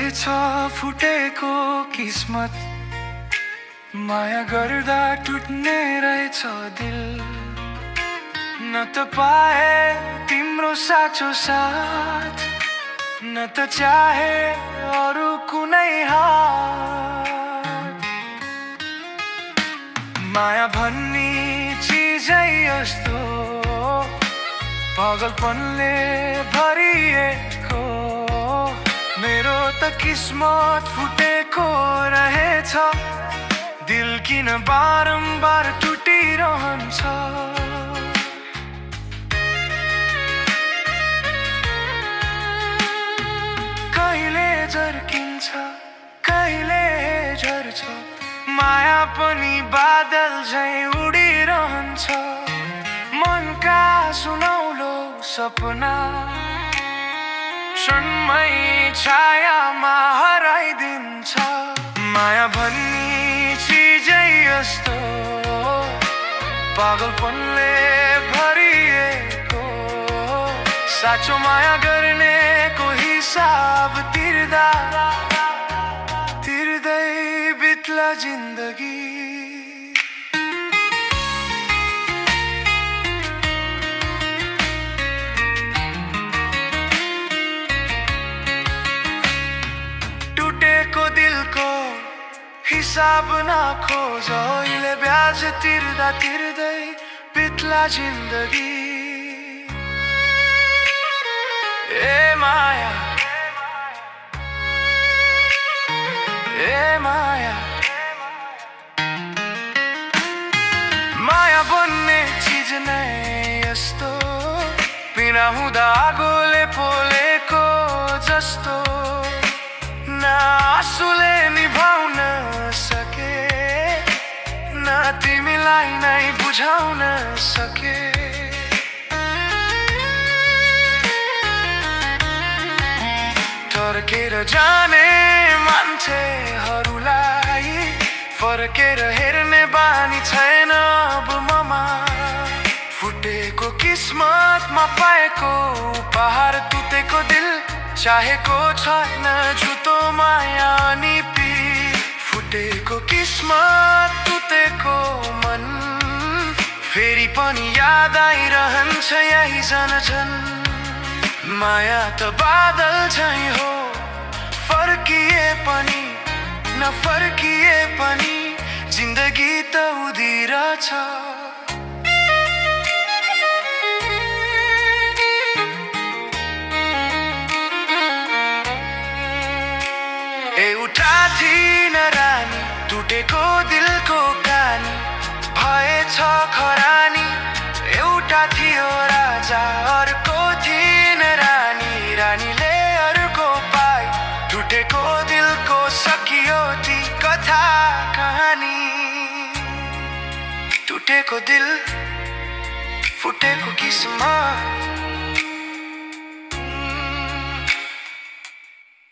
रहेछ फुटेको किस्मत, माया गर्दा टुट्ने रहेछ दिल। न त पाए तिम्रो साँचो साथ, न त चाहे अरू कुनै हात। माया भन्ने चिजै यस्तो पागलपनले भरिएको, मेरो त किस्मत फुटेको रहेछ, दिल किन बारम्बार टुटिरहन्छ। कहिले झर्किन्छ कहिले झर्छ, माया पनि बादल झैं उडिरहन्छ। मनका सुनौलो सपना क्षणमै छायामा हराइदिन्छ। माया भन्ने चिजै यस्तो पागलपनले भरिएको, साँचो माया गर्नेको हिसाब तिर्दा तिर्दै बित्ला जिन्दगी। टुटेको दिलको हिसाब नखोज, अहिले ब्याज तिर्दा तिर्दै बित्ला जिन्दगी। ए माया ए माया, माया भन्ने चिज नै यस्तो, बिना हुँदा आगोले पोलेको जस्तो। न आँसुले निभाउन सके, न तिमीलाई नै बुझाउन सके। फर्केर जाने मान्छेहरूलाई फर्केर हेर्ने बानी छैन अब ममा। फुटेको किस्मतमा पाएको उपहार, टुटेको दिल चाहेको छैन झुटो माया नि पीर। फुटेको किस्मत टुटेको मन, फेरि पनि याद आइरहन्छ यही झन्। माया त बादल झैं हो, फर्किए पनि नफर्किए पनि जिन्दगी त उदिरहेछ। एउटा थिइन रानी, टुटेको दिलको कहानी भएछ खरानी। एउटा थियो राजा, अर्को थिइन रानी, रानीले अर्को पाई, टुटेको दिलको सकियो ती कथा कहानी। टुटेको दिल फुटेको किस्मत,